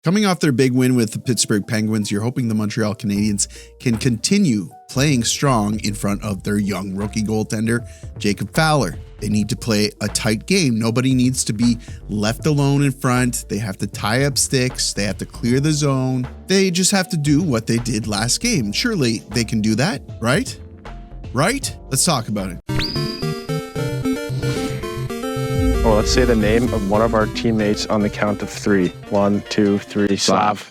Coming off their big win with the Pittsburgh Penguins, you're hoping the Montreal Canadiens can continue playing strong in front of their young rookie goaltender, Jacob Fowler. They need to play a tight game. Nobody needs to be left alone in front. They have to tie up sticks. They have to clear the zone. They just have to do what they did last game. Surely they can do that, right? Right? Let's talk about it. Well, let's say the name of one of our teammates on the count of 3. 1, 2, 3, Slav.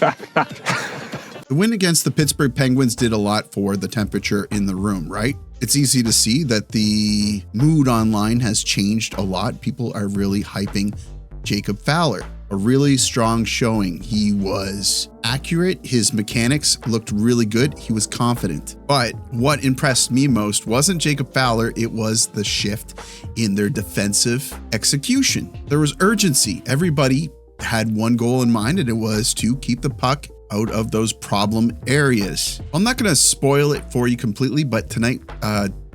The win against the Pittsburgh Penguins did a lot for the temperature in the room, right? It's easy to see that the mood online has changed a lot. People are really hyping Jacob Fowler. A really strong showing. He was accurate. His mechanics looked really good. He was confident. But what impressed me most wasn't Jacob Fowler. It was the shift in their defensive execution. There was urgency. Everybody had one goal in mind, and it was to keep the puck out of those problem areas. I'm not going to spoil it for you completely, but tonight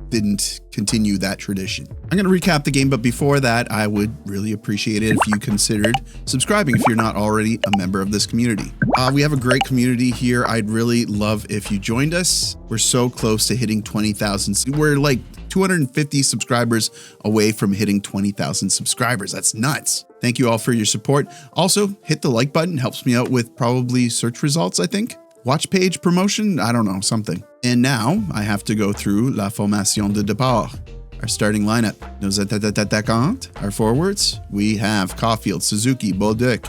didn't continue that tradition. I'm going to recap the game, but before that, I would really appreciate it if you considered subscribing if you're not already a member of this community. We have a great community here. I'd really love if you joined us. We're so close to hitting 20,000. We're like 250 subscribers away from hitting 20,000 subscribers. That's nuts. Thank you all for your support. Also, hit the like button. Helps me out with probably search results, I think. Watch page promotion, I don't know, something. And now I have to go through La Formation de Départ, our starting lineup. Nos attaquants, our forwards. We have Caulfield, Suzuki, Bolduc,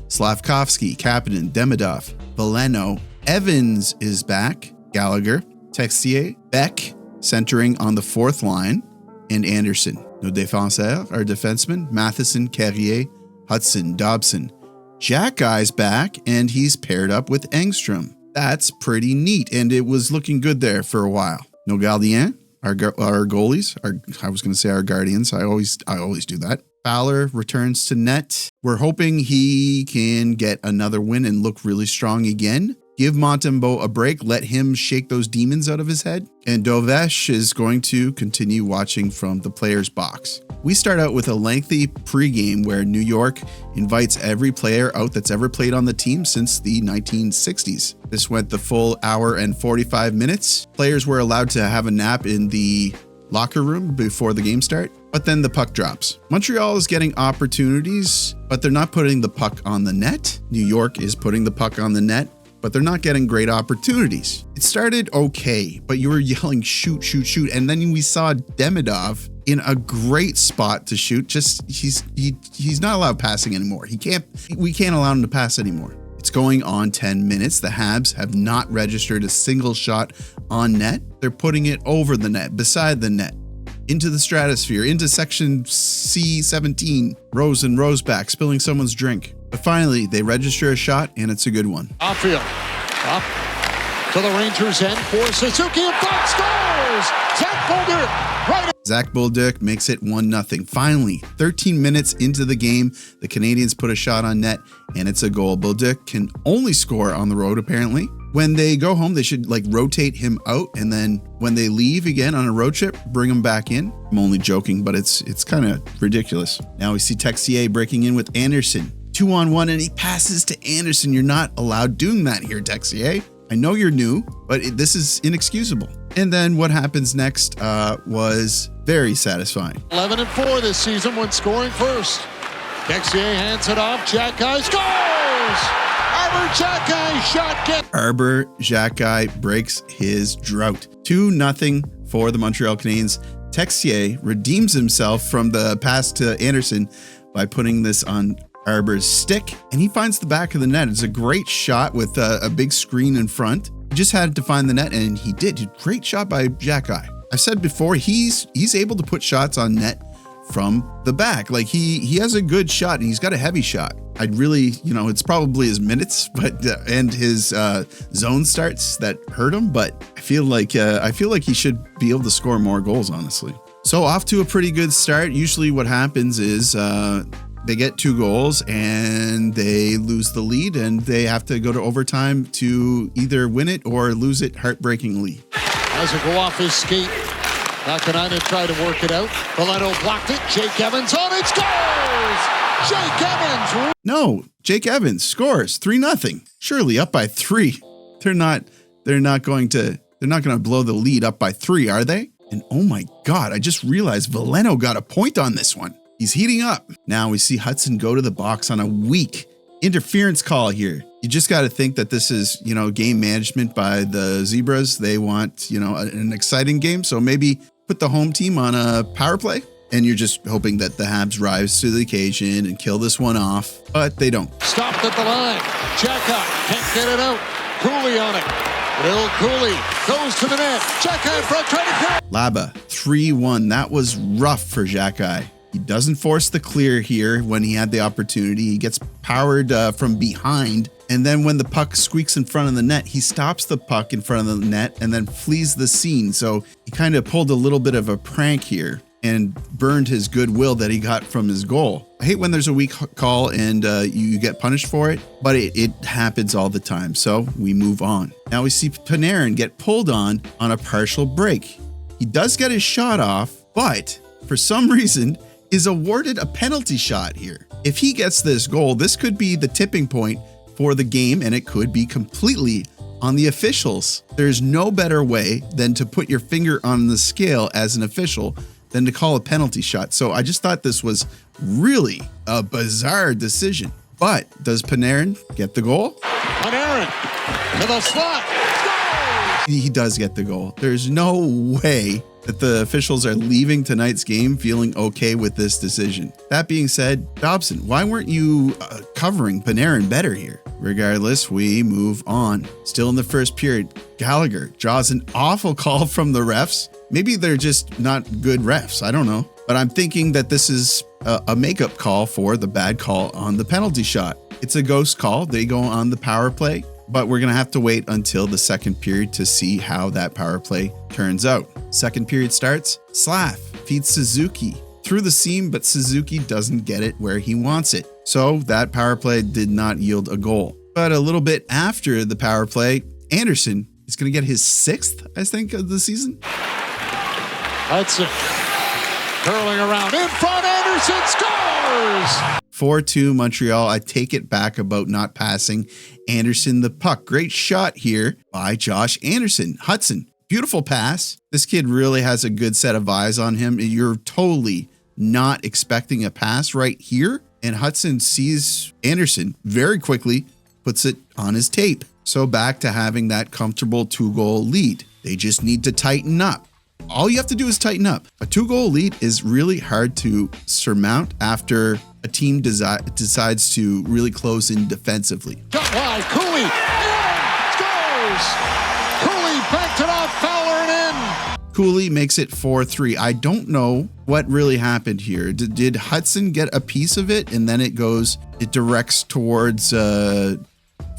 Slavkovsky, Kapanen, Demidov, Veleno. Evans is back, Gallagher, Texier, Beck, centering on the fourth line, and Anderson. Nos défenseurs, our defensemen, Matheson, Carrier, Hutson, Dobson. Xhekaj's back, and he's paired up with Engstrom. That's pretty neat, and it was looking good there for a while. Nos gardiens, our goalies, I was going to say our guardians. I always do that. Fowler returns to net. We're hoping he can get another win and look really strong again. Give Montembeault a break. Let him shake those demons out of his head. And Dovesh is going to continue watching from the player's box. We start out with a lengthy pregame where New York invites every player out that's ever played on the team since the 1960s. This went the full hour and 45 minutes. Players were allowed to have a nap in the locker room before the game start, but then the puck drops. Montreal is getting opportunities, but they're not putting the puck on the net. New York is putting the puck on the net, but they're not getting great opportunities. It started okay, but you were yelling, shoot, shoot, shoot. And then we saw Demidov in a great spot to shoot. Just, he's not allowed passing anymore. We can't allow him to pass anymore. It's going on 10 minutes. The Habs have not registered a single shot on net. They're putting it over the net, beside the net, into the stratosphere, into section C17, rows and rows back, spilling someone's drink. But finally, they register a shot, and it's a good one. Outfield, up to the Rangers' end for Suzuki, and Fox scores! Zach Bolduc, right. Zach Bolduc makes it 1-0. Finally, 13 minutes into the game, the Canadiens put a shot on net, and it's a goal. Bolduc can only score on the road, apparently. When they go home, they should rotate him out, and then when they leave again on a road trip, bring him back in. I'm only joking, but it's kind of ridiculous. Now we see Texier breaking in with Anderson. 2-on-1, and he passes to Anderson. You're not allowed doing that here, Texier. I know you're new, but this is inexcusable. And then what happens next was very satisfying. 11-4 this season when scoring first. Texier hands it off. Xhekaj scores! Arber Xhekaj shot get. Arber Xhekaj breaks his drought. 2-0 for the Montreal Canadiens. Texier redeems himself from the pass to Anderson by putting this on Arber's stick, and he finds the back of the net. It's a great shot with a big screen in front. He just had to find the net, and he did. Great shot by Xhekaj. I've said before, he's able to put shots on net from the back. He has a good shot, and he's got a heavy shot. I'd really, it's probably his minutes, and his zone starts that hurt him. But I feel like he should be able to score more goals, honestly. So off to a pretty good start. Usually, what happens is they get 2 goals and they lose the lead, and they have to go to overtime to either win it or lose it heartbreakingly. As it go off his skate, Nakanainen tried to work it out. Veleno blocked it. Jake Evans on it, scores! Jake Evans. No, Jake Evans scores 3-0. Surely up by 3. They're not going to blow the lead up by 3, are they? And oh my God, I just realized Veleno got a point on this one. He's heating up. Now we see Hutson go to the box on a weak interference call here. You just got to think that this is, game management by the Zebras. They want, an exciting game. So maybe put the home team on a power play. And you're just hoping that the Habs rise to the occasion and kill this one off. But they don't. Stopped at the line. Xhekaj can't get it out. Cuylle on it. Little Cuylle goes to the net. Xhekaj in front, trying to kill. Laba, 3-1. That was rough for Xhekaj. He doesn't force the clear here when he had the opportunity. He gets powered from behind. And then when the puck squeaks in front of the net, he stops the puck in front of the net and then flees the scene. So he kind of pulled a little bit of a prank here and burned his goodwill that he got from his goal. I hate when there's a weak call and you get punished for it, but it happens all the time. So we move on. Now we see Panarin get pulled on a partial break. He does get his shot off, but for some reason is awarded a penalty shot here. If he gets this goal, this could be the tipping point for the game, and it could be completely on the officials. There's no better way than to put your finger on the scale as an official than to call a penalty shot. So I just thought this was really a bizarre decision. But does Panarin get the goal? Panarin to the slot. He does get the goal. There's no way that the officials are leaving tonight's game feeling okay with this decision. That being said, Dobson, why weren't you covering Panarin better here? Regardless, we move on. Still in the first period, Gallagher draws an awful call from the refs. Maybe they're just not good refs. I don't know. But I'm thinking that this is a makeup call for the bad call on the penalty shot. It's a ghost call. They go on the power play. But we're going to have to wait until the second period to see how that power play turns out. Second period starts. Slav feeds Suzuki through the seam, but Suzuki doesn't get it where he wants it. So that power play did not yield a goal. But a little bit after the power play, Anderson is going to get his 6th, I think, of the season. Hutson curling around in front. Anderson scores! 4-2 Montreal. I take it back about not passing Anderson the puck. Great shot here by Josh Anderson. Hutson, beautiful pass. This kid really has a good set of eyes on him. You're totally not expecting a pass right here. And Hutson sees Anderson very quickly, puts it on his tape. So back to having that comfortable 2-goal lead. They just need to tighten up. All you have to do is tighten up. A 2-goal lead is really hard to surmount after a team decides to really close in defensively. Got wide, Cuylle scores! Cuylle backed it off, Fowler and in! Cuylle makes it 4-3. I don't know what really happened here. Did Hutson get a piece of it and then it directs towards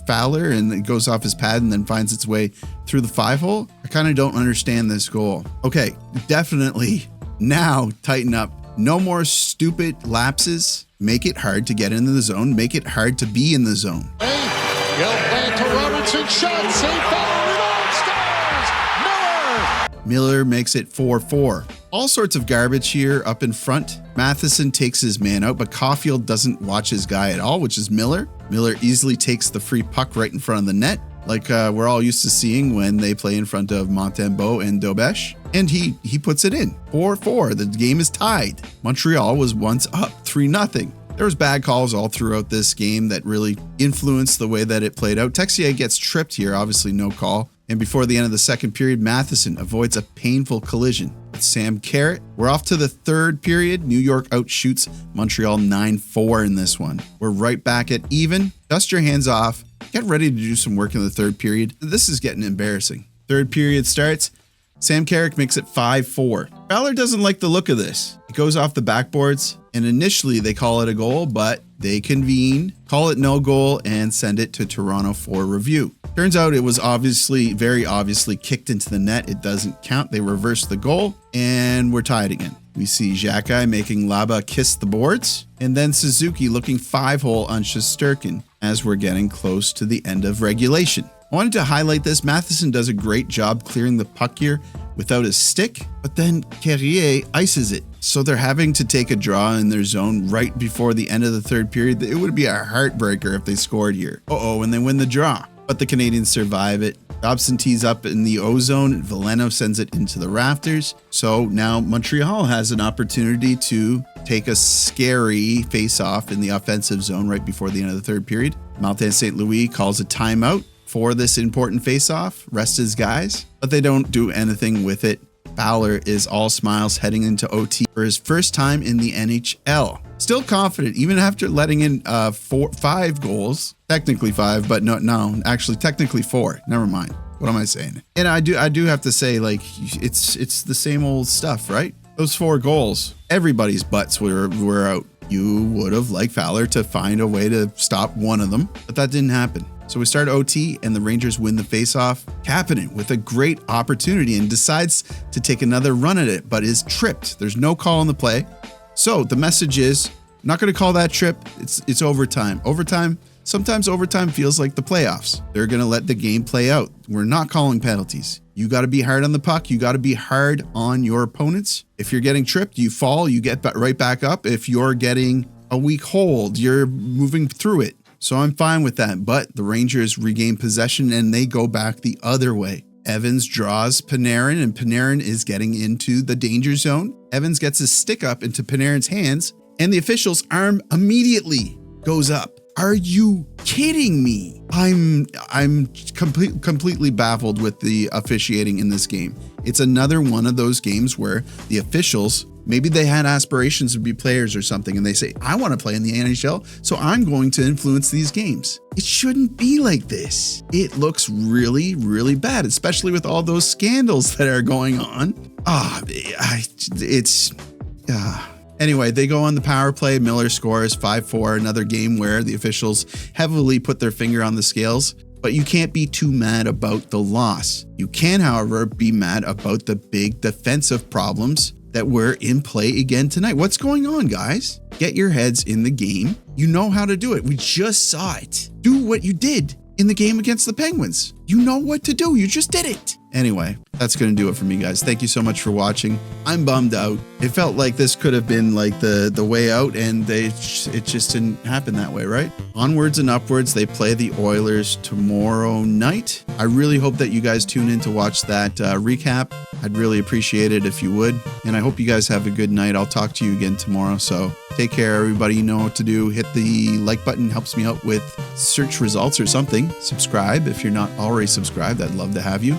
Fowler and it goes off his pad and then finds its way through the 5-hole? I kind of don't understand this goal. Okay, definitely now tighten up. No more stupid lapses. Make it hard to get into the zone. Make it hard to be in the zone. He'll play to Robertson. Shot. Save Fowler. Rebound. Scores. Miller makes it 4-4. All sorts of garbage here up in front. Matheson takes his man out, but Caulfield doesn't watch his guy at all, which is Miller. Miller easily takes the free puck right in front of the net, like we're all used to seeing when they play in front of Montembeault and Dobesh. And he puts it in. 4-4. The game is tied. Montreal was once up 3-0. There was bad calls all throughout this game that really influenced the way that it played out. Texier gets tripped here, obviously no call. And before the end of the second period, Matheson avoids a painful collision with Sam Carrot. We're off to the third period. New York outshoots Montreal 9-4 in this one. We're right back at even. Dust your hands off. Get ready to do some work in the third period. This is getting embarrassing. Third period starts. Sam Carrick makes it 5-4. Fowler doesn't like the look of this. It goes off the backboards, and initially they call it a goal, but they convene, call it no goal, and send it to Toronto for review. Turns out it was very obviously kicked into the net. It doesn't count. They reverse the goal, and we're tied again. We see Xhekaj making Laba kiss the boards, and then Suzuki looking 5-hole on Shesterkin as we're getting close to the end of regulation. I wanted to highlight this. Matheson does a great job clearing the puck here, without a stick, but then Carrier ices it. So they're having to take a draw in their zone right before the end of the third period. It would be a heartbreaker if they scored here. And they win the draw. But the Canadiens survive it. Dobson tees up in the O zone. Veleno sends it into the rafters. So now Montreal has an opportunity to take a scary face-off in the offensive zone right before the end of the third period. Martin St. Louis calls a timeout for this important face-off, rest his guys, but they don't do anything with it. Fowler is all smiles heading into OT for his first time in the NHL. Still confident, even after letting in 5 goals. Technically 5, but no, actually technically 4. Never mind. What am I saying? And I do have to say, like, it's the same old stuff, right? Those 4 goals, everybody's butts were out. You would have liked Fowler to find a way to stop one of them, but that didn't happen. So we start OT and the Rangers win the faceoff. Kapanen with a great opportunity and decides to take another run at it, but is tripped. There's no call on the play. So the message is, I'm not going to call that trip. It's overtime. Sometimes overtime feels like the playoffs. They're going to let the game play out. We're not calling penalties. You got to be hard on the puck. You got to be hard on your opponents. If you're getting tripped, you fall, you get right back up. If you're getting a weak hold, you're moving through it. So I'm fine with that, but the Rangers regain possession and they go back the other way. Evans draws Panarin and Panarin is getting into the danger zone. Evans gets his stick up into Panarin's hands and the official's arm immediately goes up. Are you kidding me? I'm completely baffled with the officiating in this game. It's another one of those games where the officials, maybe they had aspirations to be players or something, and they say, I want to play in the NHL, so I'm going to influence these games. It shouldn't be like this. It looks really, really bad, especially with all those scandals that are going on. Anyway, they go on the power play. Miller scores 5-4, another game where the officials heavily put their finger on the scales. But you can't be too mad about the loss. You can, however, be mad about the big defensive problems that were in play again tonight. What's going on, guys? Get your heads in the game. You know how to do it. We just saw it. Do what you did in the game against the Penguins. You know what to do. You just did it. Anyway, that's going to do it for me, guys. Thank you so much for watching. I'm bummed out. It felt like this could have been like the way out, and it just didn't happen that way, right? Onwards and upwards, they play the Oilers tomorrow night. I really hope that you guys tune in to watch that recap. I'd really appreciate it if you would. And I hope you guys have a good night. I'll talk to you again tomorrow. So take care, everybody. You know what to do. Hit the like button. Helps me out with search results or something. Subscribe if you're not already subscribed. I'd love to have you.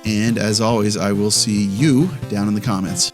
And as always, I will see you down in the comments.